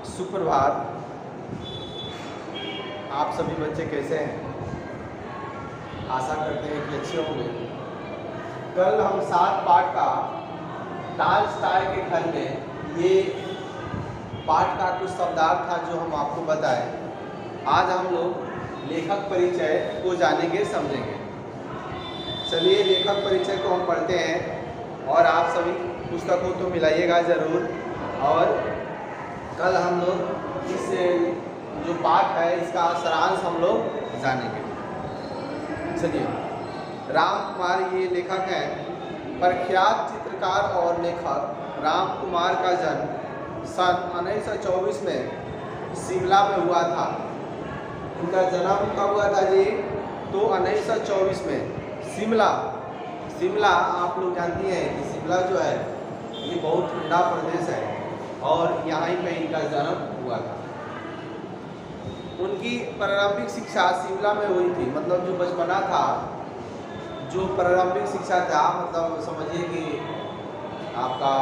सुप्रभात। आप सभी बच्चे कैसे हैं? आशा करते हैं कि अच्छे होंगे। कल हम 7 पाठ का टॉलस्टॉय के घर में ये पाठ का कुछ शब्दार्थ था जो हम आपको बताएं। आज हम लोग लेखक परिचय को जानेंगे, समझेंगे। चलिए लेखक परिचय को हम पढ़ते हैं और आप सभी पुस्तक को तो मिलाइएगा ज़रूर। और कल हम लोग इस जो पाठ है इसका सारांश हम लोग जानेंगे। चलिए, राम कुमार ये लेखक हैं। प्रख्यात चित्रकार और लेखक राम कुमार का जन्म सन 1924 में शिमला में हुआ था। उनका जन्म कब हुआ था जी? तो 1924 में। शिमला आप लोग जानती हैं कि शिमला जो है ये बहुत ठंडा प्रदेश है और यहाँ ही पे इनका जन्म हुआ था। उनकी प्रारंभिक शिक्षा शिमला में हुई थी। मतलब जो बचपना था, जो प्रारंभिक शिक्षा था, मतलब समझिए कि आपका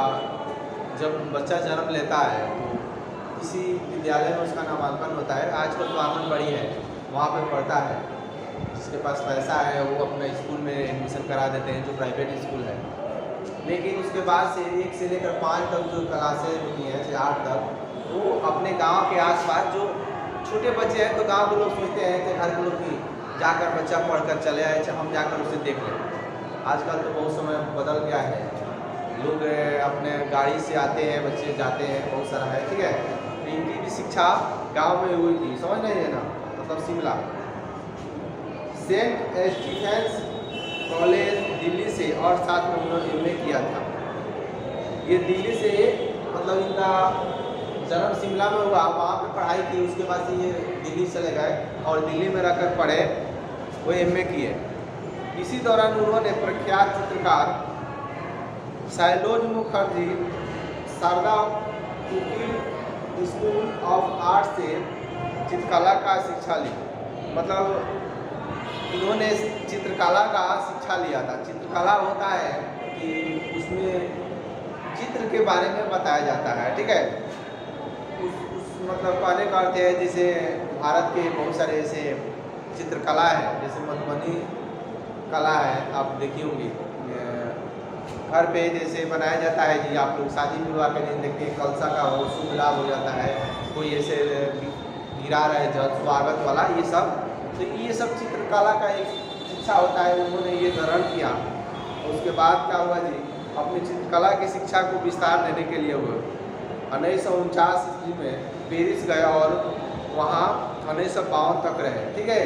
जब बच्चा जन्म लेता है तो किसी विद्यालय में उसका नामांकन होता है। आजकल तो आंगनबाड़ी है, वहाँ पे पढ़ता है। जिसके पास पैसा है वो अपना स्कूल में एडमिशन करा देते हैं, जो प्राइवेट स्कूल है। लेकिन उसके बाद से 1 से लेकर 5 तक जो क्लासेज होती हैं, 8 तक, वो अपने गांव के आसपास जो छोटे बच्चे हैं, तो गांव के लोग सोचते हैं कि घर के लोग की जाकर बच्चा पढ़कर चले आए, हम जाकर उसे देख लें। आजकल तो बहुत समय बदल गया है, लोग अपने गाड़ी से आते हैं, बच्चे जाते हैं, बहुत सारा है, ठीक है। तो इनकी भी शिक्षा गाँव में हुई थी, समझ नहीं है ना, मतलब Shimla. Saint Stephen's College Delhi से, और साथ में उन्होंने एमए किया था। ये दिल्ली से, मतलब इनका जन्म शिमला में हुआ, वहाँ पे पढ़ाई की। उसके बाद से ये दिल्ली चले गए और दिल्ली में रहकर पढ़े, वो एमए किए। इसी दौरान उन्होंने प्रख्यात चित्रकार Shailoz Mukherjee Sharda Kukil school of art से चित्रकला का शिक्षा ली। मतलब इन्होंने चित्रकला का शिक्षा लिया था। चित्रकला होता है कि उसमें चित्र के बारे में बताया जाता है, ठीक है। उस मतलब कहने का अर्थ है, जैसे भारत के बहुत सारे ऐसे चित्रकला है, जैसे मधुबनी कला है, आप देखी होंगी। घर पे जैसे बनाया जाता है जी, आप लोग शादी विवाह के दिन देखते हैं, कलसा का हो, शुभ लाभ हो जाता है, कोई ऐसे गिरा रहे जल स्वागत वाला, ये सब। तो ये सब चित्रकला का एक शिक्षा होता है, उन्होंने ये ग्रहण किया। उसके बाद क्या हुआ जी, अपनी चित्रकला की शिक्षा को विस्तार देने के लिए हुए 1949 ईस्वी में पेरिस गए और वहाँ 1952 तक रहे, ठीक है।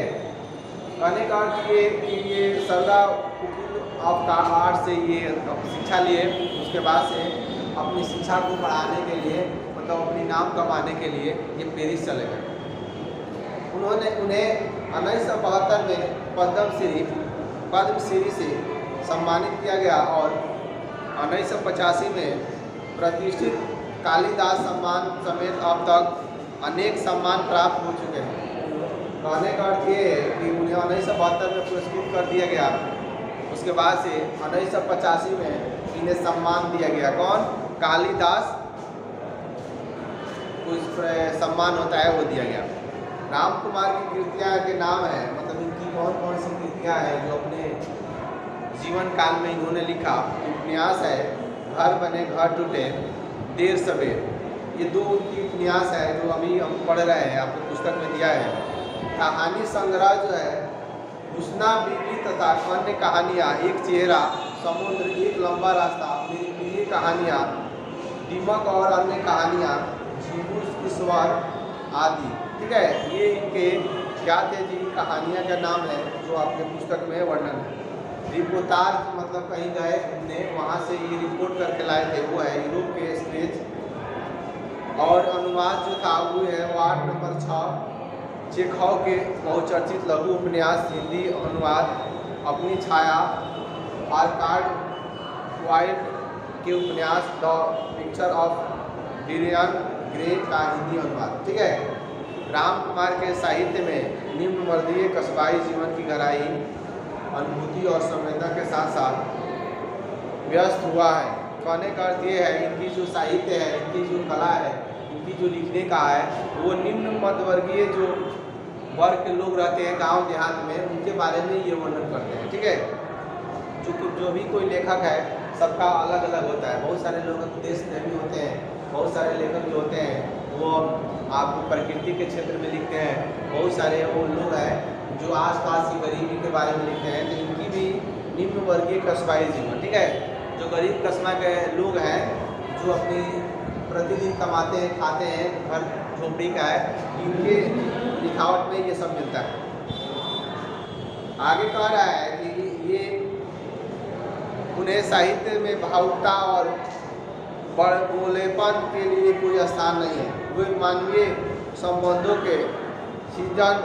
कहने का अर्थ ये कि ये शारदा कुकील ऑफ आर्ट से ये शिक्षा लिए। उसके बाद से अपनी शिक्षा को बढ़ाने के लिए, मतलब अपनी नाम कमाने के लिए ये पेरिस चले गए। उन्हें 1972 में पद्मश्री से सम्मानित किया गया और 1985 में प्रतिष्ठित कालिदास सम्मान समेत अब तक अनेक सम्मान प्राप्त हो चुके हैं। कहने का अर्थ ये है कि उन्हें 1972 में पुरस्कृत कर दिया गया। उसके बाद से 1985 में इन्हें सम्मान दिया गया। कौन? कालिदास कुछ सम्मान होता है, वो दिया गया। राम कुमार की कृतियाँ के नाम है, मतलब इनकी कौन कौन सी कृतियाँ हैं जो अपने जीवन काल में इन्होंने लिखा। उपन्यास है घर बने घर टूटे, देर सवेर, ये 2 उनकी उपन्यास है जो अभी हम पढ़ रहे हैं, आपको पुस्तक में दिया है। कहानी संग्रह जो है हुस्ना बीबी तथा अन्य कहानियाँ, एक चेहरा, समुद्र, एक लंबा रास्ता, मेरी प्रिय कहानियाँ, दीमक और अन्य कहानियाँ, झींगुर ईश्वर आदि, ठीक है। ये इनके क्या थे जी, कहानियाँ का नाम है जो आपके पुस्तक में वर्णन है। रिपोर्टाज, मतलब कहीं गए घूमने, वहाँ से ये रिपोर्ट करके लाए थे, वो है यूरोप के स्केच। और अनुवाद जो था वो है वार्ड नंबर 6 चेखव के बहुचर्चित लघु उपन्यास हिंदी अनुवाद अपनी छाया। आर्काड वाइल्ड के उपन्यास द पिक्चर ऑफ डिरियन ग्रे का हिंदी अनुवाद, ठीक है। राम कुमार के साहित्य में निम्न वर्गीय कस्बाई जीवन की गहराई, अनुभूति और संवेदना के साथ साथ व्यस्त हुआ है। कहने का अर्थ ये है, इनकी जो साहित्य है, इनकी जो कला है, इनकी जो लिखने का है वो निम्न मध्यवर्गीय जो वर्ग के लोग रहते हैं गांव देहात में, उनके बारे में ये वर्णन करते हैं। ठीक है, जो भी कोई लेखक है सबका अलग अलग होता है। बहुत सारे लोग देश प्रेमी होते हैं, बहुत सारे लेखक जो होते हैं वो आपको प्रकृति के क्षेत्र में लिखते हैं, बहुत सारे वो लोग हैं जो आसपास की गरीबी के बारे में लिखते हैं। तो इनकी भी निम्न वर्गीय कस्बाई जीवन। ठीक है, जो गरीब कस्बा के लोग हैं जो अपनी प्रतिदिन कमाते हैं खाते हैं, घर झोपड़ी का है, इनके लिखावट में ये सब मिलता है। आगे कह रहा है कि ये उन्हें साहित्य में भावुकता और बड़बोलेपन के लिए कोई स्थान नहीं है। वे मानवीय संबंधों के सृजन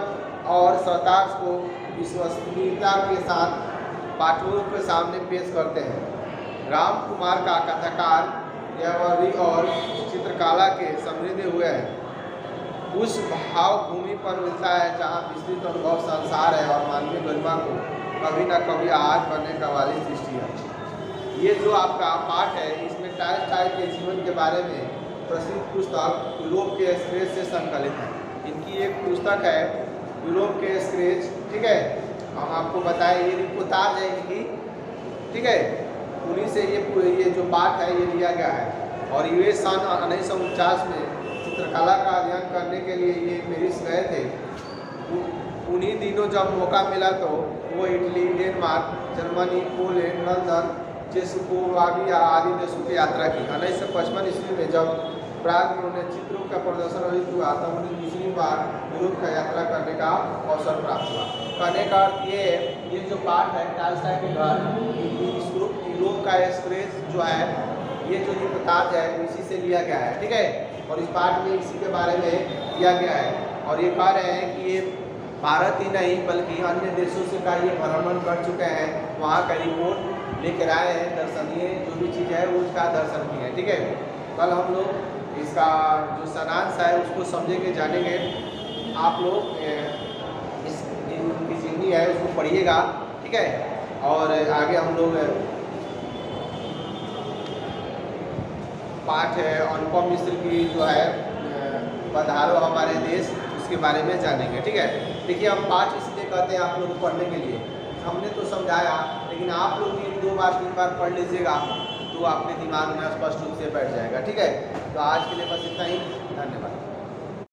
और सताश को विश्वसनीयता के साथ पाठकों के सामने पेश करते हैं। राम कुमार का कथाकार व्यावहारी और चित्रकला के समृद्ध हुए हैं, उस भाव भूमि पर मिलता है जहाँ विस्तृत अनुभव संसार है और मानवीय गरिमा को कभी न कभी आहत करने का वाली सृष्टि है। ये जो आपका पाठ है इसमें टॉलस्टॉय के जीवन के बारे में प्रसिद्ध पुस्तक यूरोप के स्क्रेच से संकलित है। इनकी एक पुस्तक है यूरोप के स्क्रेच। ठीक है, हम आपको बताएं ये रिपोर्टाज है इनकी। ठीक है, उन्हीं से ये जो पाठ है ये लिया गया है। और ये सन 1949 में चित्रकला का अध्ययन करने के लिए ये पेरिस गए थे। उन्हीं दिनों जब मौका मिला तो वो Italy, Denmark, Germany, Poland, London, Czechoslovakia आदि देशों की यात्रा की। 1955 ईस्वी में जब प्राग में उन्हें चित्रों का प्रदर्शन आयोजित हुआ तब उन्हें दूसरी बार यूरोप का यात्रा करने का अवसर प्राप्त हुआ। कहने का अर्थ ये जो पाठ है टॉलस्टॉय के घर, यूरोप का स्क्रेच जो है ये जो रिपोर्टाज है इसी से लिया गया है। ठीक है, और इस पाठ में इसी के बारे में किया गया है। और ये कह रहे हैं कि ये भारत ही नहीं बल्कि अन्य देशों से का ये भ्रमण कर चुके हैं, वहाँ का रिपोर्ट लेकर आए हैं, दर्शनीय जो भी चीज़ है वो उसका दर्शन किए हैं। ठीक है, कल हम लोग इसका जो सारांश है उसको समझेंगे जानेंगे। आप लोग इनकी जीवनी है उसको पढ़िएगा। ठीक है, और आगे हम लोग पाठ है अनुपम मिश्र की जो है पधारो हमारे देश, उसके बारे में जानेंगे। ठीक है, देखिए हम पाठ इसलिए कहते हैं आप लोग पढ़ने के लिए, हमने तो समझाया लेकिन आप लोग भी 2 बार 3 बार पढ़ लीजिएगा तो आपके दिमाग में स्पष्ट रूप से बैठ जाएगा। ठीक है, तो आज के लिए बस इतना ही, धन्यवाद।